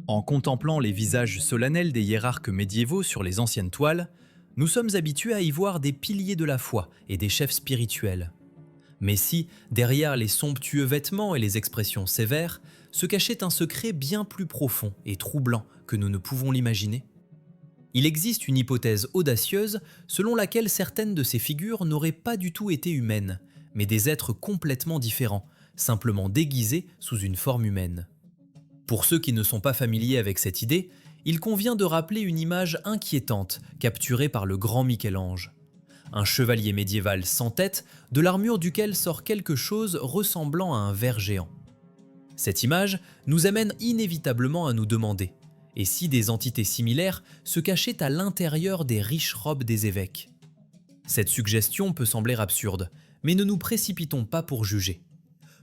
En contemplant les visages solennels des hiérarques médiévaux sur les anciennes toiles, nous sommes habitués à y voir des piliers de la foi et des chefs spirituels. Mais si, derrière les somptueux vêtements et les expressions sévères, se cachait un secret bien plus profond et troublant que nous ne pouvons l'imaginer? Il existe une hypothèse audacieuse selon laquelle certaines de ces figures n'auraient pas du tout été humaines, mais des êtres complètement différents, simplement déguisés sous une forme humaine. Pour ceux qui ne sont pas familiers avec cette idée, il convient de rappeler une image inquiétante capturée par le grand Michel-Ange. Un chevalier médiéval sans tête, de l'armure duquel sort quelque chose ressemblant à un ver géant. Cette image nous amène inévitablement à nous demander: et si des entités similaires se cachaient à l'intérieur des riches robes des évêques? Cette suggestion peut sembler absurde, mais ne nous précipitons pas pour juger.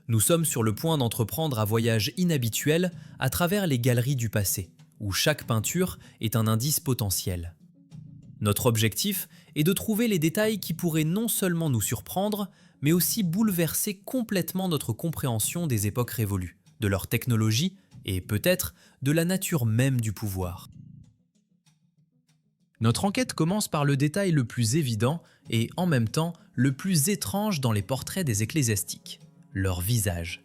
Nous sommes sur le point d'entreprendre un voyage inhabituel à travers les galeries du passé, où chaque peinture est un indice potentiel. Notre objectif est de trouver les détails qui pourraient non seulement nous surprendre, mais aussi bouleverser complètement notre compréhension des époques révolues, de leur technologie et peut-être de la nature même du pouvoir. Notre enquête commence par le détail le plus évident et en même temps le plus étrange dans les portraits des ecclésiastiques: leur visage.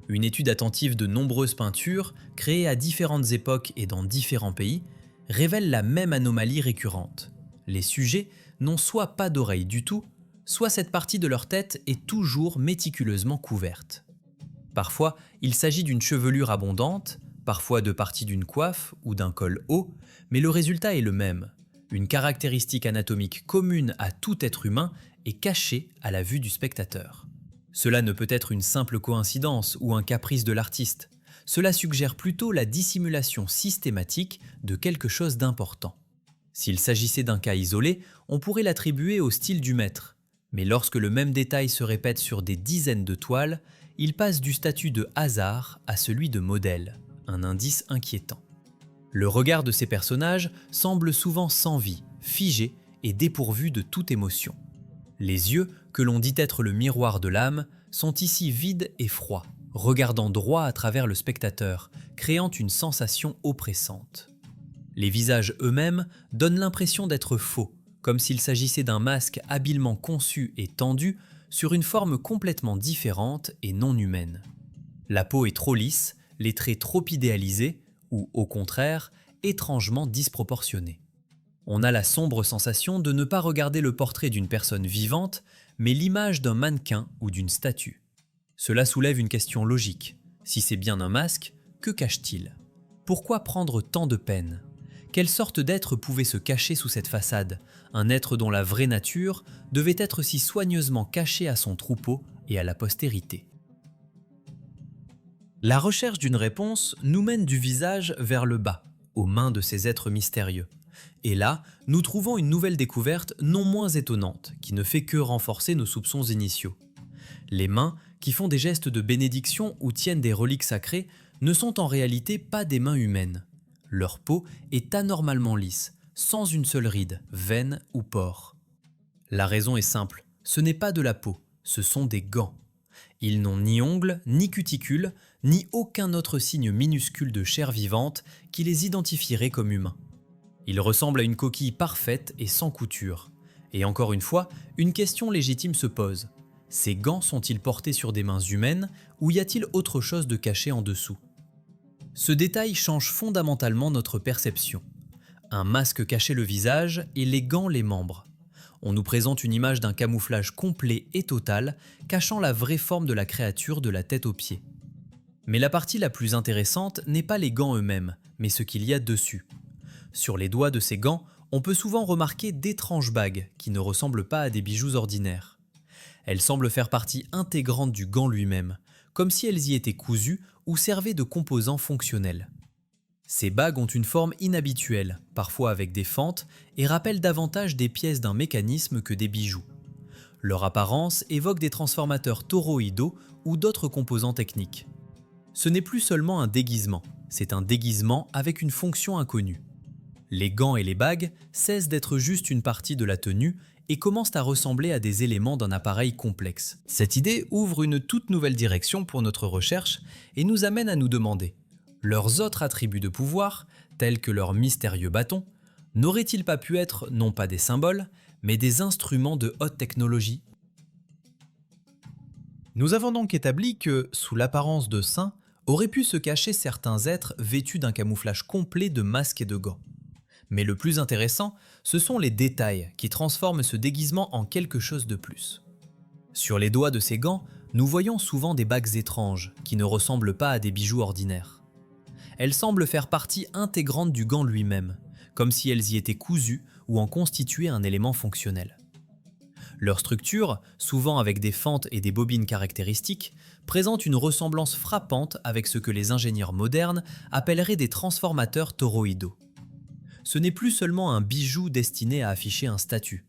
Une étude attentive de nombreuses peintures, créées à différentes époques et dans différents pays, révèle la même anomalie récurrente. Les sujets n'ont soit pas d'oreilles du tout, soit cette partie de leur tête est toujours méticuleusement couverte. Parfois, il s'agit d'une chevelure abondante, parfois de parties d'une coiffe ou d'un col haut, mais le résultat est le même. Une caractéristique anatomique commune à tout être humain est cachée à la vue du spectateur. Cela ne peut être une simple coïncidence ou un caprice de l'artiste. Cela suggère plutôt la dissimulation systématique de quelque chose d'important. S'il s'agissait d'un cas isolé, on pourrait l'attribuer au style du maître. Mais lorsque le même détail se répète sur des dizaines de toiles, il passe du statut de hasard à celui de modèle, un indice inquiétant. Le regard de ces personnages semble souvent sans vie, figé et dépourvu de toute émotion. Les yeux, que l'on dit être le miroir de l'âme, sont ici vides et froids, regardant droit à travers le spectateur, créant une sensation oppressante. Les visages eux-mêmes donnent l'impression d'être faux, comme s'il s'agissait d'un masque habilement conçu et tendu sur une forme complètement différente et non humaine. La peau est trop lisse, les traits trop idéalisés, ou au contraire, étrangement disproportionnés. On a la sombre sensation de ne pas regarder le portrait d'une personne vivante, mais l'image d'un mannequin ou d'une statue. Cela soulève une question logique. Si c'est bien un masque, que cache-t-il? Pourquoi prendre tant de peine? Quelle sorte d'être pouvait se cacher sous cette façade, un être dont la vraie nature devait être si soigneusement cachée à son troupeau et à la postérité? La recherche d'une réponse nous mène du visage vers le bas, aux mains de ces êtres mystérieux. Et là, nous trouvons une nouvelle découverte non moins étonnante, qui ne fait que renforcer nos soupçons initiaux. Les mains, qui font des gestes de bénédiction ou tiennent des reliques sacrées, ne sont en réalité pas des mains humaines. Leur peau est anormalement lisse, sans une seule ride, veine ou pore. La raison est simple, ce n'est pas de la peau, ce sont des gants. Ils n'ont ni ongles, ni cuticules, ni aucun autre signe minuscule de chair vivante qui les identifierait comme humains. Ils ressemblent à une coquille parfaite et sans couture. Et encore une fois, une question légitime se pose. Ces gants sont-ils portés sur des mains humaines ou y a-t-il autre chose de caché en dessous? Ce détail change fondamentalement notre perception. Un masque cachait le visage et les gants les membres. On nous présente une image d'un camouflage complet et total, cachant la vraie forme de la créature de la tête aux pieds. Mais la partie la plus intéressante n'est pas les gants eux-mêmes, mais ce qu'il y a dessus. Sur les doigts de ces gants, on peut souvent remarquer d'étranges bagues qui ne ressemblent pas à des bijoux ordinaires. Elles semblent faire partie intégrante du gant lui-même, comme si elles y étaient cousues ou servaient de composants fonctionnels. Ces bagues ont une forme inhabituelle, parfois avec des fentes, et rappellent davantage des pièces d'un mécanisme que des bijoux. Leur apparence évoque des transformateurs toroïdaux ou d'autres composants techniques. Ce n'est plus seulement un déguisement, c'est un déguisement avec une fonction inconnue. Les gants et les bagues cessent d'être juste une partie de la tenue et commencent à ressembler à des éléments d'un appareil complexe. Cette idée ouvre une toute nouvelle direction pour notre recherche et nous amène à nous demander: Leurs autres attributs de pouvoir, tels que leurs mystérieux bâtons, n'auraient-ils pas pu être non pas des symboles, mais des instruments de haute technologie? Nous avons donc établi que, sous l'apparence de saints, auraient pu se cacher certains êtres vêtus d'un camouflage complet de masques et de gants. Mais le plus intéressant, ce sont les détails qui transforment ce déguisement en quelque chose de plus. Sur les doigts de ces gants, nous voyons souvent des bagues étranges qui ne ressemblent pas à des bijoux ordinaires. Elles semblent faire partie intégrante du gant lui-même, comme si elles y étaient cousues ou en constituaient un élément fonctionnel. Leur structure, souvent avec des fentes et des bobines caractéristiques, présente une ressemblance frappante avec ce que les ingénieurs modernes appelleraient des transformateurs toroïdaux. Ce n'est plus seulement un bijou destiné à afficher un statut.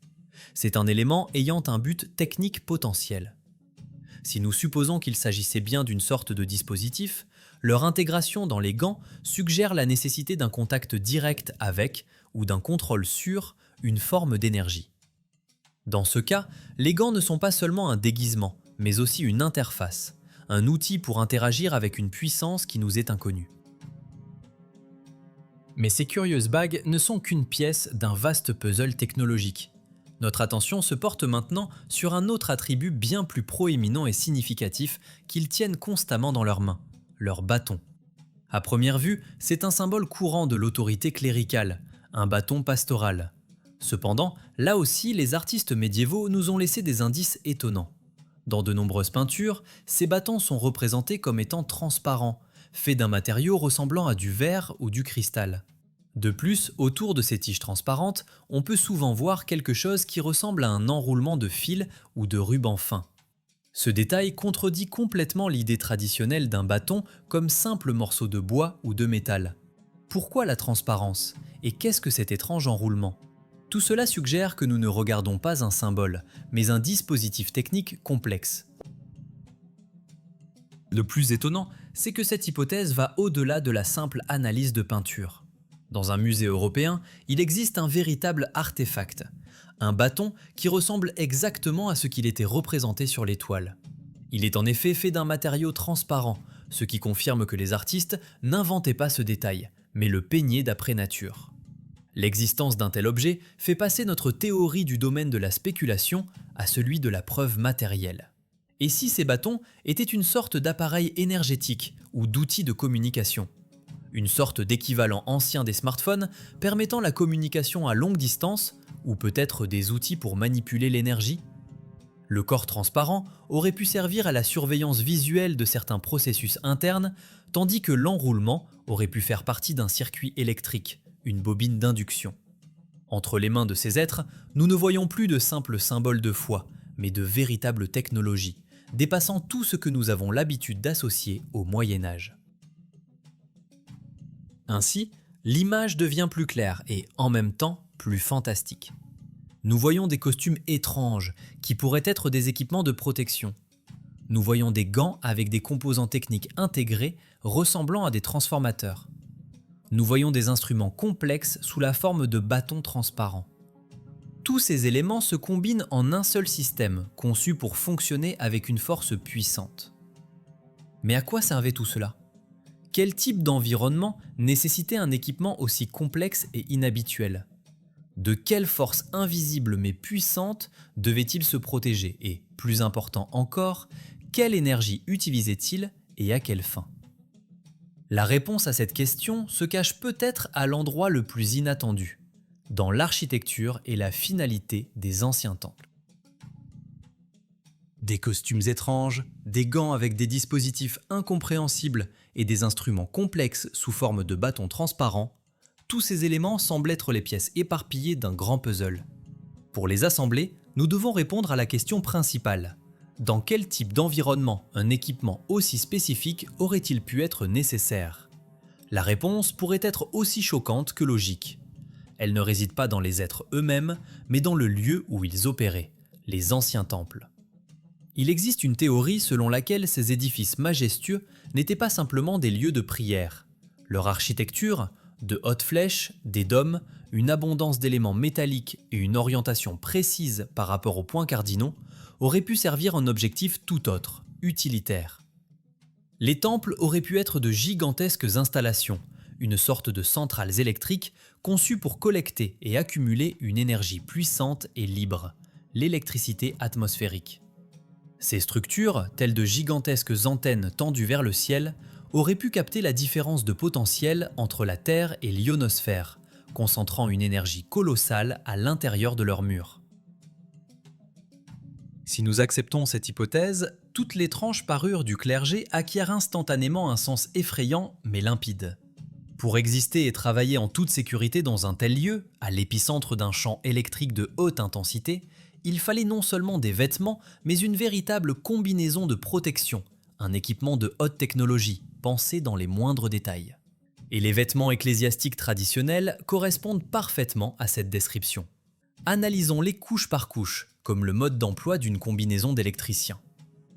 C'est un élément ayant un but technique potentiel. Si nous supposons qu'il s'agissait bien d'une sorte de dispositif, leur intégration dans les gants suggère la nécessité d'un contact direct avec, ou d'un contrôle sur, une forme d'énergie. Dans ce cas, les gants ne sont pas seulement un déguisement, mais aussi une interface, un outil pour interagir avec une puissance qui nous est inconnue. Mais ces curieuses bagues ne sont qu'une pièce d'un vaste puzzle technologique. Notre attention se porte maintenant sur un autre attribut bien plus proéminent et significatif qu'ils tiennent constamment dans leurs mains, leur bâton. À première vue, c'est un symbole courant de l'autorité cléricale, un bâton pastoral. Cependant, là aussi, les artistes médiévaux nous ont laissé des indices étonnants. Dans de nombreuses peintures, ces bâtons sont représentés comme étant transparents, faits d'un matériau ressemblant à du verre ou du cristal. De plus, autour de ces tiges transparentes, on peut souvent voir quelque chose qui ressemble à un enroulement de fils ou de ruban fin. Ce détail contredit complètement l'idée traditionnelle d'un bâton comme simple morceau de bois ou de métal. Pourquoi la transparence? Et qu'est-ce que cet étrange enroulement? Tout cela suggère que nous ne regardons pas un symbole, mais un dispositif technique complexe. Le plus étonnant, c'est que cette hypothèse va au-delà de la simple analyse de peinture. Dans un musée européen, il existe un véritable artefact, un bâton qui ressemble exactement à ce qu'il était représenté sur les toiles. Il est en effet fait d'un matériau transparent, ce qui confirme que les artistes n'inventaient pas ce détail, mais le peignaient d'après nature. L'existence d'un tel objet fait passer notre théorie du domaine de la spéculation à celui de la preuve matérielle. Et si ces bâtons étaient une sorte d'appareil énergétique ou d'outil de communication? Une sorte d'équivalent ancien des smartphones permettant la communication à longue distance, ou peut-être des outils pour manipuler l'énergie? Le corps transparent aurait pu servir à la surveillance visuelle de certains processus internes, tandis que l'enroulement aurait pu faire partie d'un circuit électrique, une bobine d'induction. Entre les mains de ces êtres, nous ne voyons plus de simples symboles de foi, mais de véritables technologies, dépassant tout ce que nous avons l'habitude d'associer au Moyen-Âge. Ainsi, l'image devient plus claire et, en même temps, plus fantastique. Nous voyons des costumes étranges qui pourraient être des équipements de protection. Nous voyons des gants avec des composants techniques intégrés ressemblant à des transformateurs. Nous voyons des instruments complexes sous la forme de bâtons transparents. Tous ces éléments se combinent en un seul système, conçu pour fonctionner avec une force puissante. Mais à quoi servait tout cela? Quel type d'environnement nécessitait un équipement aussi complexe et inhabituel? De quelle force invisible mais puissante devait-il se protéger et, plus important encore, quelle énergie utilisait-il et à quelle fin? La réponse à cette question se cache peut-être à l'endroit le plus inattendu, dans l'architecture et la finalité des anciens temples. Des costumes étranges, des gants avec des dispositifs incompréhensibles et des instruments complexes sous forme de bâtons transparents, tous ces éléments semblent être les pièces éparpillées d'un grand puzzle. Pour les assembler, nous devons répondre à la question principale. Dans quel type d'environnement un équipement aussi spécifique aurait-il pu être nécessaire? La réponse pourrait être aussi choquante que logique. Elle ne réside pas dans les êtres eux-mêmes, mais dans le lieu où ils opéraient, les anciens temples. Il existe une théorie selon laquelle ces édifices majestueux n'étaient pas simplement des lieux de prière. Leur architecture, de hautes flèches, des dômes, une abondance d'éléments métalliques et une orientation précise par rapport aux points cardinaux, auraient pu servir un objectif tout autre, utilitaire. Les temples auraient pu être de gigantesques installations, une sorte de centrales électriques conçues pour collecter et accumuler une énergie puissante et libre, l'électricité atmosphérique. Ces structures, telles de gigantesques antennes tendues vers le ciel, auraient pu capter la différence de potentiel entre la Terre et l'ionosphère, concentrant une énergie colossale à l'intérieur de leurs murs. Si nous acceptons cette hypothèse, toutes les tranches parures du clergé acquièrent instantanément un sens effrayant mais limpide. Pour exister et travailler en toute sécurité dans un tel lieu, à l'épicentre d'un champ électrique de haute intensité, il fallait non seulement des vêtements, mais une véritable combinaison de protection, un équipement de haute technologie, pensé dans les moindres détails. Et les vêtements ecclésiastiques traditionnels correspondent parfaitement à cette description. Analysons-les couche par couche, comme le mode d'emploi d'une combinaison d'électriciens.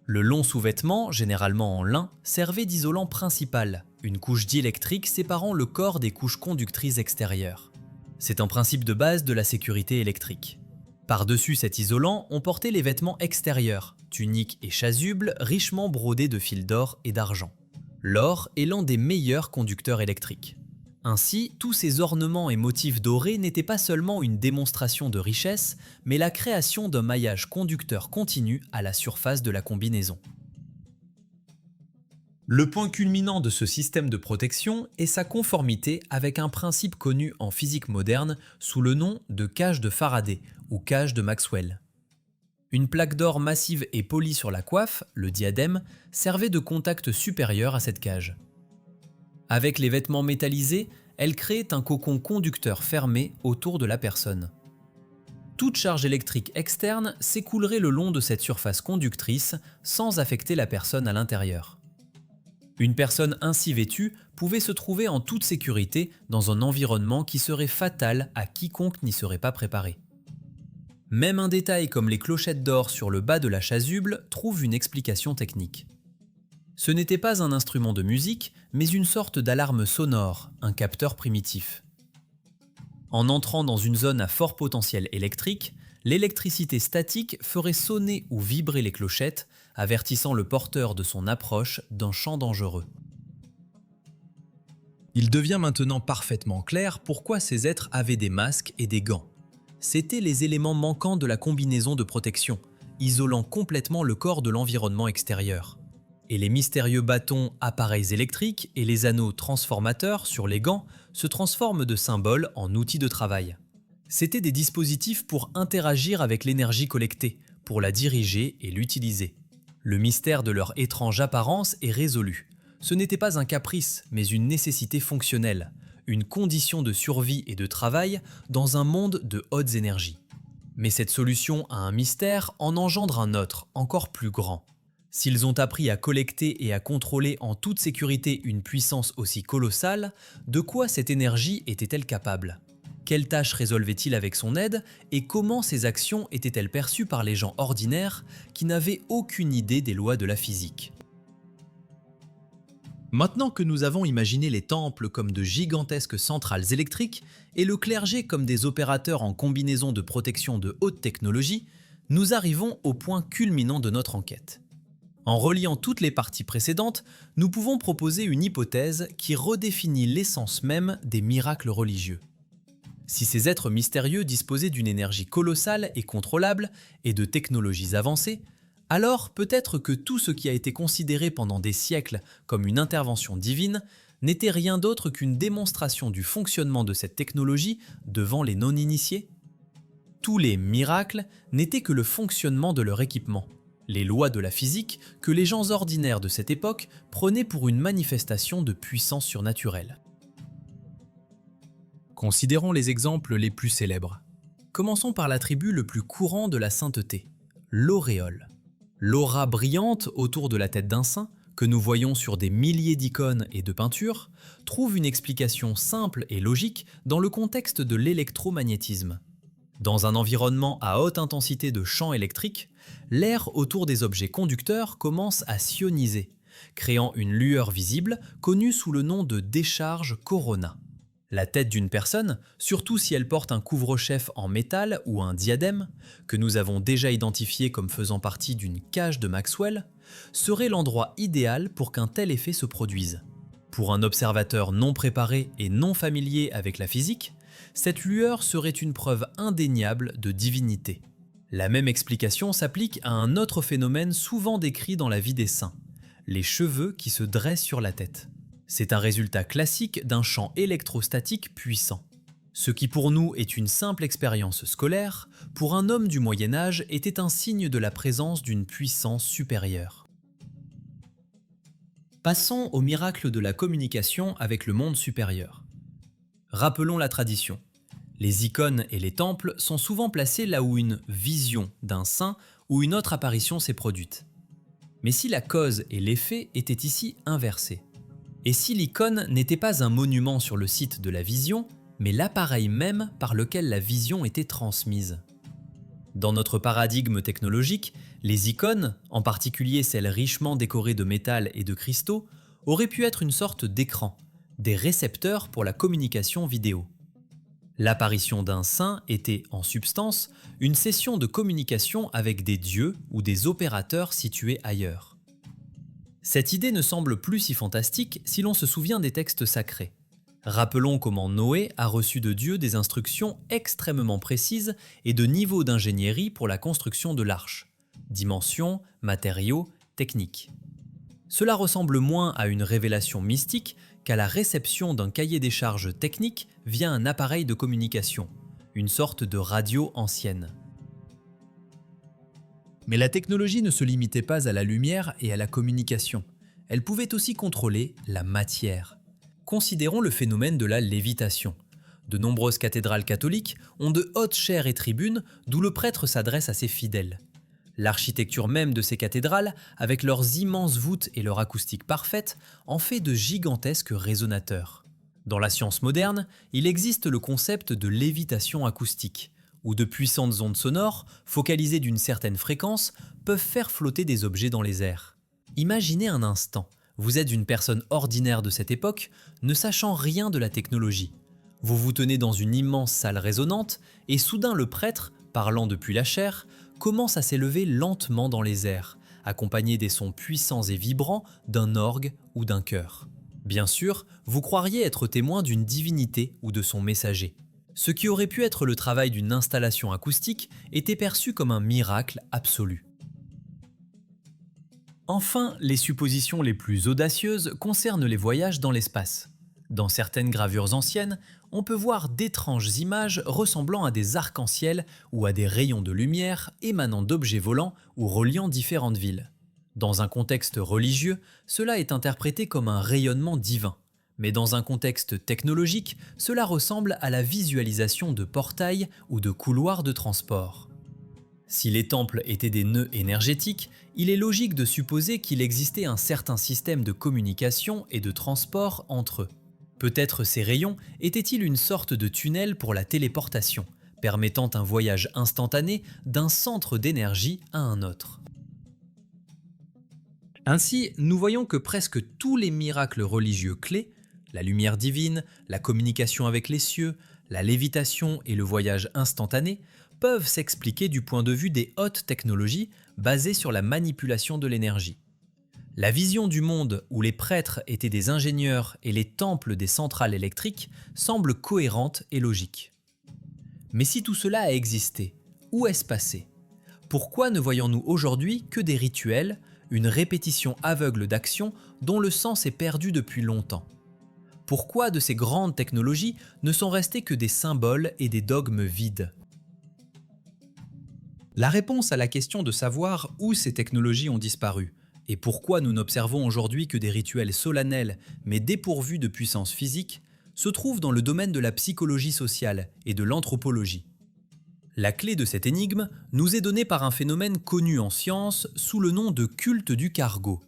Le long sous-vêtement, généralement en lin, servait d'isolant principal, une couche diélectrique séparant le corps des couches conductrices extérieures. C'est un principe de base de la sécurité électrique. Par-dessus cet isolant, on portait les vêtements extérieurs, tuniques et chasubles richement brodés de fils d'or et d'argent. L'or est l'un des meilleurs conducteurs électriques. Ainsi, tous ces ornements et motifs dorés n'étaient pas seulement une démonstration de richesse, mais la création d'un maillage conducteur continu à la surface de la combinaison. Le point culminant de ce système de protection est sa conformité avec un principe connu en physique moderne sous le nom de cage de Faraday ou cage de Maxwell. Une plaque d'or massive et polie sur la coiffe, le diadème, servait de contact supérieur à cette cage. Avec les vêtements métallisés, elle créait un cocon conducteur fermé autour de la personne. Toute charge électrique externe s'écoulerait le long de cette surface conductrice sans affecter la personne à l'intérieur. Une personne ainsi vêtue pouvait se trouver en toute sécurité dans un environnement qui serait fatal à quiconque n'y serait pas préparé. Même un détail comme les clochettes d'or sur le bas de la chasuble trouve une explication technique. Ce n'était pas un instrument de musique, mais une sorte d'alarme sonore, un capteur primitif. En entrant dans une zone à fort potentiel électrique, l'électricité statique ferait sonner ou vibrer les clochettes, avertissant le porteur de son approche d'un champ dangereux. Il devient maintenant parfaitement clair pourquoi ces êtres avaient des masques et des gants. C'étaient les éléments manquants de la combinaison de protection, isolant complètement le corps de l'environnement extérieur. Et les mystérieux bâtons, appareils électriques et les anneaux transformateurs sur les gants se transforment de symboles en outils de travail. C'étaient des dispositifs pour interagir avec l'énergie collectée, pour la diriger et l'utiliser. Le mystère de leur étrange apparence est résolu. Ce n'était pas un caprice, mais une nécessité fonctionnelle, une condition de survie et de travail dans un monde de hautes énergies. Mais cette solution à un mystère en engendre un autre, encore plus grand. S'ils ont appris à collecter et à contrôler en toute sécurité une puissance aussi colossale, de quoi cette énergie était-elle capable ? Quelles tâches résolvait-il avec son aide et comment ces actions étaient-elles perçues par les gens ordinaires qui n'avaient aucune idée des lois de la physique ? Maintenant que nous avons imaginé les temples comme de gigantesques centrales électriques et le clergé comme des opérateurs en combinaison de protection de haute technologie, nous arrivons au point culminant de notre enquête. En reliant toutes les parties précédentes, nous pouvons proposer une hypothèse qui redéfinit l'essence même des miracles religieux. Si ces êtres mystérieux disposaient d'une énergie colossale et contrôlable et de technologies avancées, alors peut-être que tout ce qui a été considéré pendant des siècles comme une intervention divine n'était rien d'autre qu'une démonstration du fonctionnement de cette technologie devant les non-initiés. Tous les miracles n'étaient que le fonctionnement de leur équipement. Les lois de la physique que les gens ordinaires de cette époque prenaient pour une manifestation de puissance surnaturelle. Considérons les exemples les plus célèbres. Commençons par l'attribut le plus courant de la sainteté, l'auréole. L'aura brillante autour de la tête d'un saint, que nous voyons sur des milliers d'icônes et de peintures, trouve une explication simple et logique dans le contexte de l'électromagnétisme. Dans un environnement à haute intensité de champs électriques, l'air autour des objets conducteurs commence à s'ioniser, créant une lueur visible connue sous le nom de décharge corona. La tête d'une personne, surtout si elle porte un couvre-chef en métal ou un diadème, que nous avons déjà identifié comme faisant partie d'une cage de Maxwell, serait l'endroit idéal pour qu'un tel effet se produise. Pour un observateur non préparé et non familier avec la physique, cette lueur serait une preuve indéniable de divinité. La même explication s'applique à un autre phénomène souvent décrit dans la vie des saints, les cheveux qui se dressent sur la tête. C'est un résultat classique d'un champ électrostatique puissant. Ce qui pour nous est une simple expérience scolaire, pour un homme du Moyen Âge était un signe de la présence d'une puissance supérieure. Passons au miracle de la communication avec le monde supérieur. Rappelons la tradition. Les icônes et les temples sont souvent placés là où une vision d'un saint ou une autre apparition s'est produite. Mais si la cause et l'effet étaient ici inversés? Et si l'icône n'était pas un monument sur le site de la vision, mais l'appareil même par lequel la vision était transmise? Dans notre paradigme technologique, les icônes, en particulier celles richement décorées de métal et de cristaux, auraient pu être une sorte d'écran, des récepteurs pour la communication vidéo. L'apparition d'un saint était, en substance, une session de communication avec des dieux ou des opérateurs situés ailleurs. Cette idée ne semble plus si fantastique si l'on se souvient des textes sacrés. Rappelons comment Noé a reçu de Dieu des instructions extrêmement précises et de niveau d'ingénierie pour la construction de l'arche. Dimensions, matériaux, techniques. Cela ressemble moins à une révélation mystique qu'à la réception d'un cahier des charges technique via un appareil de communication, une sorte de radio ancienne. Mais la technologie ne se limitait pas à la lumière et à la communication. Elle pouvait aussi contrôler la matière. Considérons le phénomène de la lévitation. De nombreuses cathédrales catholiques ont de hautes chaires et tribunes d'où le prêtre s'adresse à ses fidèles. L'architecture même de ces cathédrales, avec leurs immenses voûtes et leur acoustique parfaite, en fait de gigantesques résonateurs. Dans la science moderne, il existe le concept de lévitation acoustique, où de puissantes ondes sonores, focalisées d'une certaine fréquence, peuvent faire flotter des objets dans les airs. Imaginez un instant, vous êtes une personne ordinaire de cette époque, ne sachant rien de la technologie. Vous vous tenez dans une immense salle résonante, et soudain le prêtre, parlant depuis la chaire, commence à s'élever lentement dans les airs, accompagné des sons puissants et vibrants d'un orgue ou d'un chœur. Bien sûr, vous croiriez être témoin d'une divinité ou de son messager. Ce qui aurait pu être le travail d'une installation acoustique était perçu comme un miracle absolu. Enfin, les suppositions les plus audacieuses concernent les voyages dans l'espace. Dans certaines gravures anciennes, on peut voir d'étranges images ressemblant à des arcs-en-ciel ou à des rayons de lumière émanant d'objets volants ou reliant différentes villes. Dans un contexte religieux, cela est interprété comme un rayonnement divin. Mais dans un contexte technologique, cela ressemble à la visualisation de portails ou de couloirs de transport. Si les temples étaient des nœuds énergétiques, il est logique de supposer qu'il existait un certain système de communication et de transport entre eux. Peut-être ces rayons étaient-ils une sorte de tunnel pour la téléportation, permettant un voyage instantané d'un centre d'énergie à un autre. Ainsi, nous voyons que presque tous les miracles religieux clés, la lumière divine, la communication avec les cieux, la lévitation et le voyage instantané, peuvent s'expliquer du point de vue des hautes technologies basées sur la manipulation de l'énergie. La vision du monde où les prêtres étaient des ingénieurs et les temples des centrales électriques semble cohérente et logique. Mais si tout cela a existé, où est-ce passé? Pourquoi ne voyons-nous aujourd'hui que des rituels, une répétition aveugle d'actions dont le sens est perdu depuis longtemps? Pourquoi de ces grandes technologies ne sont restés que des symboles et des dogmes vides? La réponse à la question de savoir où ces technologies ont disparu et pourquoi nous n'observons aujourd'hui que des rituels solennels mais dépourvus de puissance physique se trouve dans le domaine de la psychologie sociale et de l'anthropologie. La clé de cette énigme nous est donnée par un phénomène connu en science sous le nom de culte du cargo.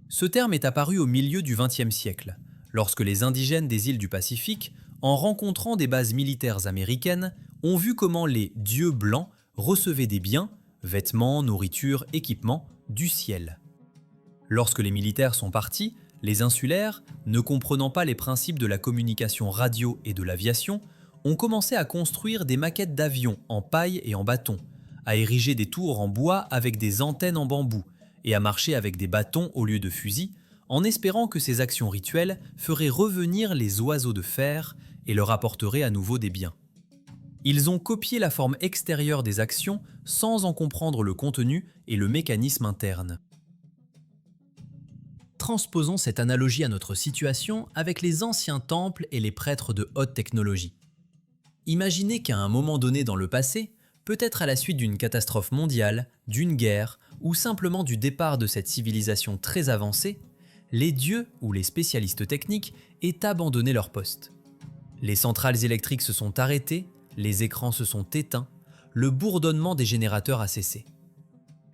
Ce terme est apparu au milieu du XXe siècle, lorsque les indigènes des îles du Pacifique, en rencontrant des bases militaires américaines, ont vu comment les « dieux blancs » recevaient des biens, vêtements, nourriture, équipements, du ciel. Lorsque les militaires sont partis, les insulaires, ne comprenant pas les principes de la communication radio et de l'aviation, ont commencé à construire des maquettes d'avions en paille et en bâton, à ériger des tours en bois avec des antennes en bambou, et à marcher avec des bâtons au lieu de fusils, en espérant que ces actions rituelles feraient revenir les oiseaux de fer et leur apporteraient à nouveau des biens. Ils ont copié la forme extérieure des actions sans en comprendre le contenu et le mécanisme interne. Transposons cette analogie à notre situation avec les anciens temples et les prêtres de haute technologie. Imaginez qu'à un moment donné dans le passé, peut-être à la suite d'une catastrophe mondiale, d'une guerre ou simplement du départ de cette civilisation très avancée, les dieux ou les spécialistes techniques aient abandonné leur poste. Les centrales électriques se sont arrêtées, les écrans se sont éteints, le bourdonnement des générateurs a cessé.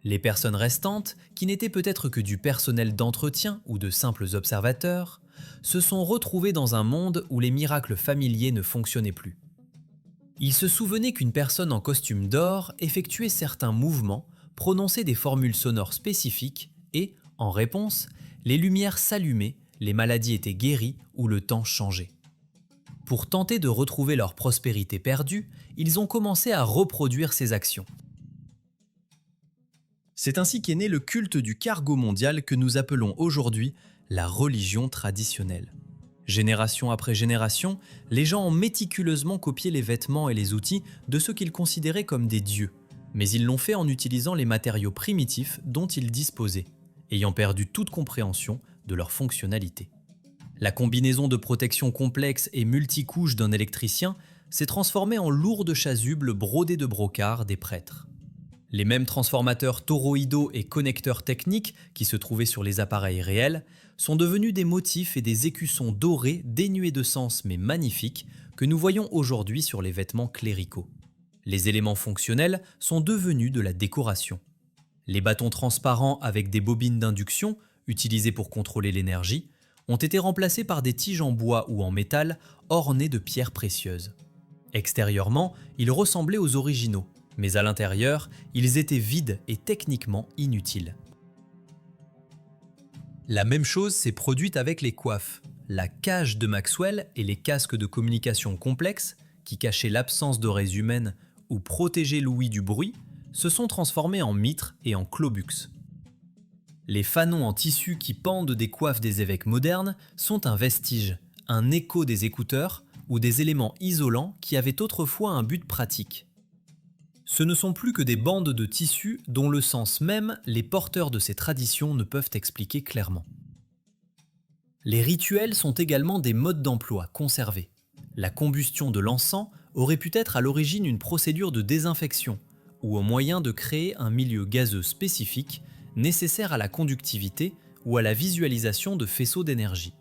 Les personnes restantes, qui n'étaient peut-être que du personnel d'entretien ou de simples observateurs, se sont retrouvées dans un monde où les miracles familiers ne fonctionnaient plus. Ils se souvenaient qu'une personne en costume d'or effectuait certains mouvements, prononçait des formules sonores spécifiques et, en réponse, les lumières s'allumaient, les maladies étaient guéries ou le temps changeait. Pour tenter de retrouver leur prospérité perdue, ils ont commencé à reproduire ces actions. C'est ainsi qu'est né le culte du cargo mondial que nous appelons aujourd'hui la religion traditionnelle. Génération après génération, les gens ont méticuleusement copié les vêtements et les outils de ceux qu'ils considéraient comme des dieux, mais ils l'ont fait en utilisant les matériaux primitifs dont ils disposaient, ayant perdu toute compréhension de leur fonctionnalité. La combinaison de protection complexe et multicouche d'un électricien s'est transformée en lourde chasuble brodée de brocart des prêtres. Les mêmes transformateurs toroïdaux et connecteurs techniques qui se trouvaient sur les appareils réels sont devenus des motifs et des écussons dorés dénués de sens mais magnifiques que nous voyons aujourd'hui sur les vêtements cléricaux. Les éléments fonctionnels sont devenus de la décoration. Les bâtons transparents avec des bobines d'induction, utilisés pour contrôler l'énergie, ont été remplacés par des tiges en bois ou en métal ornées de pierres précieuses. Extérieurement, ils ressemblaient aux originaux, mais à l'intérieur, ils étaient vides et techniquement inutiles. La même chose s'est produite avec les coiffes. La cage de Maxwell et les casques de communication complexes, qui cachaient l'absence d'oreilles humaines ou protégeaient l'ouïe du bruit, se sont transformés en mitres et en clobux. Les fanons en tissu qui pendent des coiffes des évêques modernes sont un vestige, un écho des écouteurs ou des éléments isolants qui avaient autrefois un but pratique. Ce ne sont plus que des bandes de tissu dont le sens même les porteurs de ces traditions ne peuvent expliquer clairement. Les rituels sont également des modes d'emploi conservés. La combustion de l'encens aurait pu être à l'origine une procédure de désinfection ou au moyen de créer un milieu gazeux spécifique nécessaire à la conductivité ou à la visualisation de faisceaux d'énergie.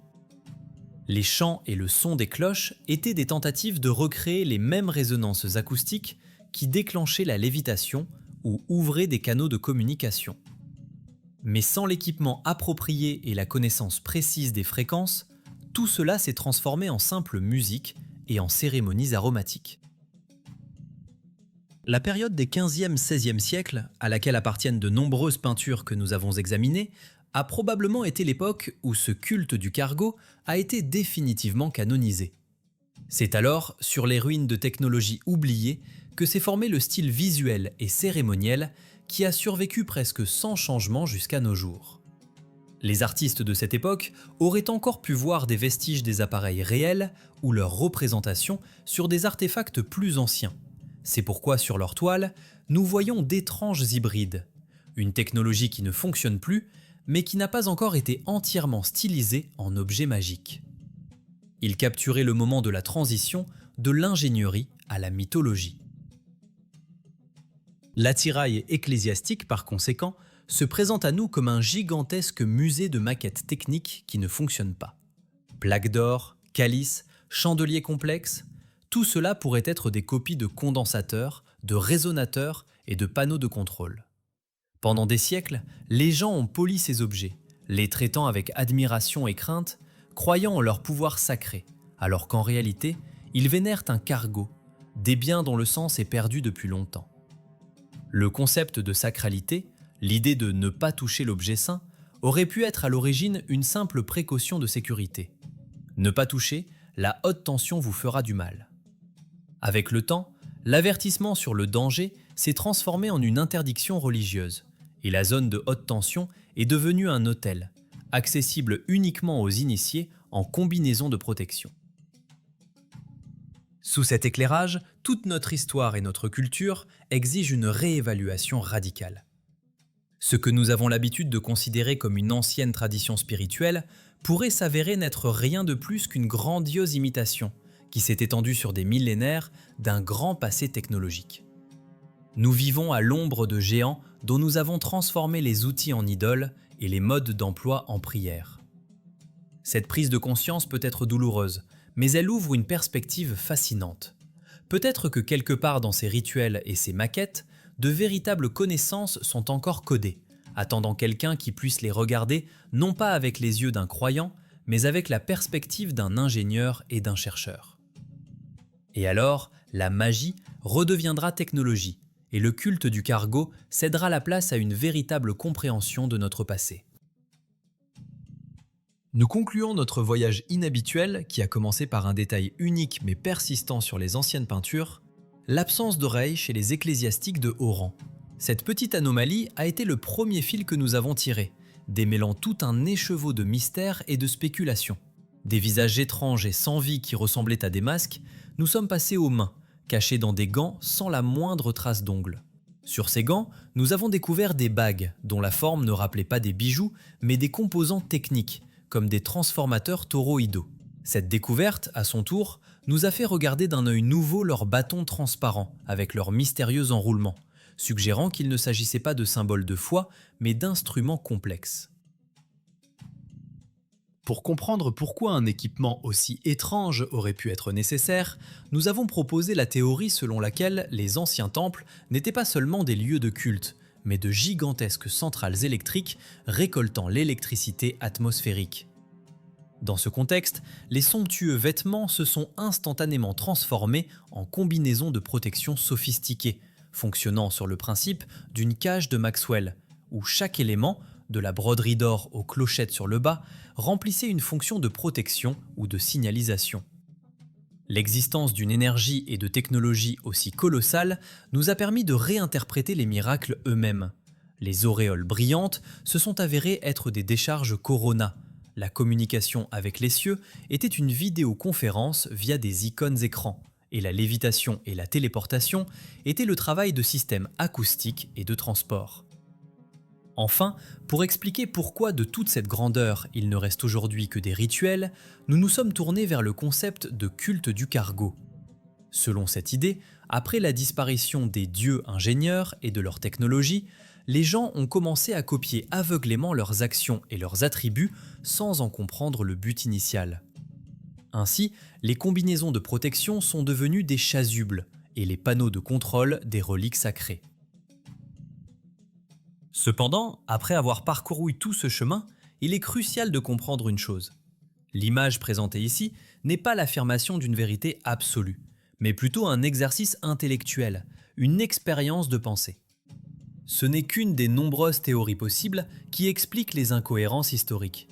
Les chants et le son des cloches étaient des tentatives de recréer les mêmes résonances acoustiques qui déclenchaient la lévitation ou ouvraient des canaux de communication. Mais sans l'équipement approprié et la connaissance précise des fréquences, tout cela s'est transformé en simple musique et en cérémonies aromatiques. La période des 15e-16e siècles, à laquelle appartiennent de nombreuses peintures que nous avons examinées, a probablement été l'époque où ce culte du cargo a été définitivement canonisé. C'est alors, sur les ruines de technologies oubliées, que s'est formé le style visuel et cérémoniel qui a survécu presque sans changement jusqu'à nos jours. Les artistes de cette époque auraient encore pu voir des vestiges des appareils réels ou leur représentation sur des artefacts plus anciens. C'est pourquoi sur leur toile, nous voyons d'étranges hybrides, une technologie qui ne fonctionne plus, mais qui n'a pas encore été entièrement stylisée en objet magique. Ils capturaient le moment de la transition de l'ingénierie à la mythologie. L'attirail ecclésiastique, par conséquent, se présente à nous comme un gigantesque musée de maquettes techniques qui ne fonctionnent pas. Plaques d'or, calices, chandeliers complexes, tout cela pourrait être des copies de condensateurs, de résonateurs et de panneaux de contrôle. Pendant des siècles, les gens ont poli ces objets, les traitant avec admiration et crainte, croyant en leur pouvoir sacré, alors qu'en réalité, ils vénèrent un cargo, des biens dont le sens est perdu depuis longtemps. Le concept de sacralité, l'idée de ne pas toucher l'objet saint, aurait pu être à l'origine une simple précaution de sécurité. Ne pas toucher, la haute tension vous fera du mal. Avec le temps, l'avertissement sur le danger s'est transformé en une interdiction religieuse, et la zone de haute tension est devenu un hôtel, accessible uniquement aux initiés en combinaison de protection. Sous cet éclairage, toute notre histoire et notre culture exigent une réévaluation radicale. Ce que nous avons l'habitude de considérer comme une ancienne tradition spirituelle pourrait s'avérer n'être rien de plus qu'une grandiose imitation qui s'est étendue sur des millénaires d'un grand passé technologique. Nous vivons à l'ombre de géants dont nous avons transformé les outils en idoles et les modes d'emploi en prières. Cette prise de conscience peut être douloureuse, mais elle ouvre une perspective fascinante. Peut-être que quelque part dans ces rituels et ces maquettes, de véritables connaissances sont encore codées, attendant quelqu'un qui puisse les regarder non pas avec les yeux d'un croyant, mais avec la perspective d'un ingénieur et d'un chercheur. Et alors, la magie redeviendra technologie, et le culte du cargo cédera la place à une véritable compréhension de notre passé. Nous concluons notre voyage inhabituel, qui a commencé par un détail unique mais persistant sur les anciennes peintures, l'absence d'oreilles chez les ecclésiastiques de haut rang. Cette petite anomalie a été le premier fil que nous avons tiré, démêlant tout un écheveau de mystères et de spéculations. Des visages étranges et sans vie qui ressemblaient à des masques, nous sommes passés aux mains, cachés dans des gants sans la moindre trace d'ongles. Sur ces gants, nous avons découvert des bagues, dont la forme ne rappelait pas des bijoux, mais des composants techniques, comme des transformateurs toroïdaux. Cette découverte, à son tour, nous a fait regarder d'un œil nouveau leurs bâtons transparents, avec leur mystérieux enroulement, suggérant qu'il ne s'agissait pas de symboles de foi, mais d'instruments complexes. Pour comprendre pourquoi un équipement aussi étrange aurait pu être nécessaire, nous avons proposé la théorie selon laquelle les anciens temples n'étaient pas seulement des lieux de culte, mais de gigantesques centrales électriques récoltant l'électricité atmosphérique. Dans ce contexte, les somptueux vêtements se sont instantanément transformés en combinaisons de protection sophistiquées, fonctionnant sur le principe d'une cage de Maxwell, où chaque élément, de la broderie d'or aux clochettes sur le bas, remplissait une fonction de protection ou de signalisation. L'existence d'une énergie et de technologie aussi colossales nous a permis de réinterpréter les miracles eux-mêmes. Les auréoles brillantes se sont avérées être des décharges Corona. La communication avec les cieux était une vidéoconférence via des icônes écrans, et la lévitation et la téléportation étaient le travail de systèmes acoustiques et de transport. Enfin, pour expliquer pourquoi de toute cette grandeur il ne reste aujourd'hui que des rituels, nous nous sommes tournés vers le concept de culte du cargo. Selon cette idée, après la disparition des dieux ingénieurs et de leur technologie, les gens ont commencé à copier aveuglément leurs actions et leurs attributs sans en comprendre le but initial. Ainsi, les combinaisons de protection sont devenues des chasubles et les panneaux de contrôle des reliques sacrées. Cependant, après avoir parcouru tout ce chemin, il est crucial de comprendre une chose. L'image présentée ici n'est pas l'affirmation d'une vérité absolue, mais plutôt un exercice intellectuel, une expérience de pensée. Ce n'est qu'une des nombreuses théories possibles qui expliquent les incohérences historiques.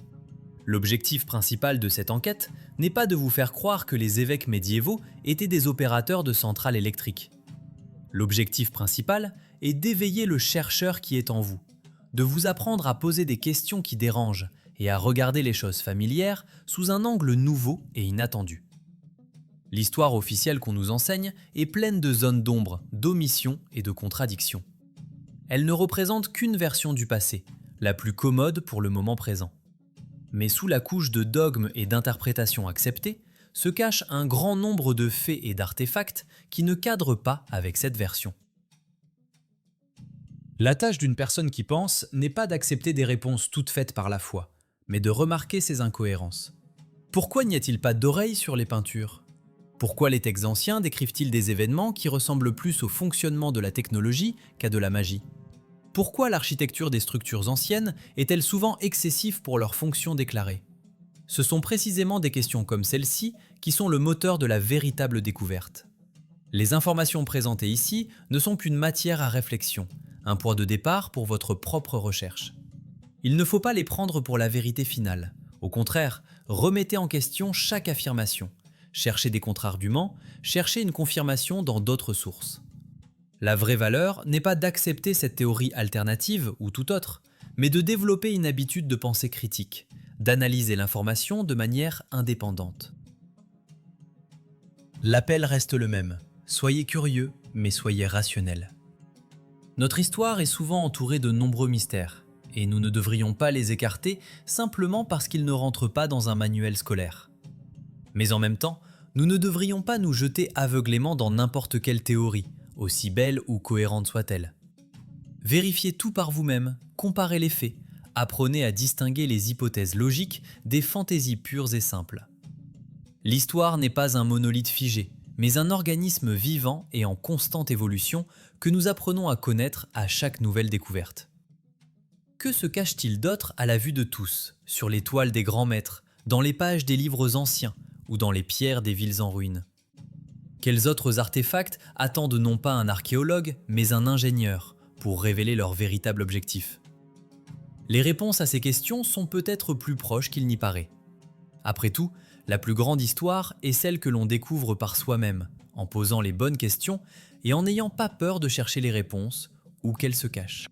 L'objectif principal de cette enquête n'est pas de vous faire croire que les évêques médiévaux étaient des opérateurs de centrales électriques. L'objectif principal est d'éveiller le chercheur qui est en vous, de vous apprendre à poser des questions qui dérangent et à regarder les choses familières sous un angle nouveau et inattendu. L'histoire officielle qu'on nous enseigne est pleine de zones d'ombre, d'omissions et de contradictions. Elle ne représente qu'une version du passé, la plus commode pour le moment présent. Mais sous la couche de dogmes et d'interprétations acceptées, se cache un grand nombre de faits et d'artefacts qui ne cadrent pas avec cette version. La tâche d'une personne qui pense n'est pas d'accepter des réponses toutes faites par la foi, mais de remarquer ces incohérences. Pourquoi n'y a-t-il pas d'oreilles sur les peintures ? Pourquoi les textes anciens décrivent-ils des événements qui ressemblent plus au fonctionnement de la technologie qu'à de la magie ? Pourquoi l'architecture des structures anciennes est-elle souvent excessive pour leur fonction déclarée ? Ce sont précisément des questions comme celle-ci qui sont le moteur de la véritable découverte. Les informations présentées ici ne sont qu'une matière à réflexion, un point de départ pour votre propre recherche. Il ne faut pas les prendre pour la vérité finale. Au contraire, remettez en question chaque affirmation. Cherchez des contre-arguments, cherchez une confirmation dans d'autres sources. La vraie valeur n'est pas d'accepter cette théorie alternative ou tout autre, mais de développer une habitude de pensée critique, d'analyser l'information de manière indépendante. L'appel reste le même. Soyez curieux, mais soyez rationnel. Notre histoire est souvent entourée de nombreux mystères, et nous ne devrions pas les écarter simplement parce qu'ils ne rentrent pas dans un manuel scolaire. Mais en même temps, nous ne devrions pas nous jeter aveuglément dans n'importe quelle théorie, aussi belle ou cohérente soit-elle. Vérifiez tout par vous-même, comparez les faits, apprenez à distinguer les hypothèses logiques des fantaisies pures et simples. L'histoire n'est pas un monolithe figé, mais un organisme vivant et en constante évolution que nous apprenons à connaître à chaque nouvelle découverte. Que se cache-t-il d'autre à la vue de tous, sur les toiles des grands maîtres, dans les pages des livres anciens ou dans les pierres des villes en ruine? Quels autres artefacts attendent non pas un archéologue, mais un ingénieur, pour révéler leur véritable objectif? Les réponses à ces questions sont peut-être plus proches qu'il n'y paraît. Après tout, la plus grande histoire est celle que l'on découvre par soi-même, en posant les bonnes questions et en n'ayant pas peur de chercher les réponses où qu'elles se cachent.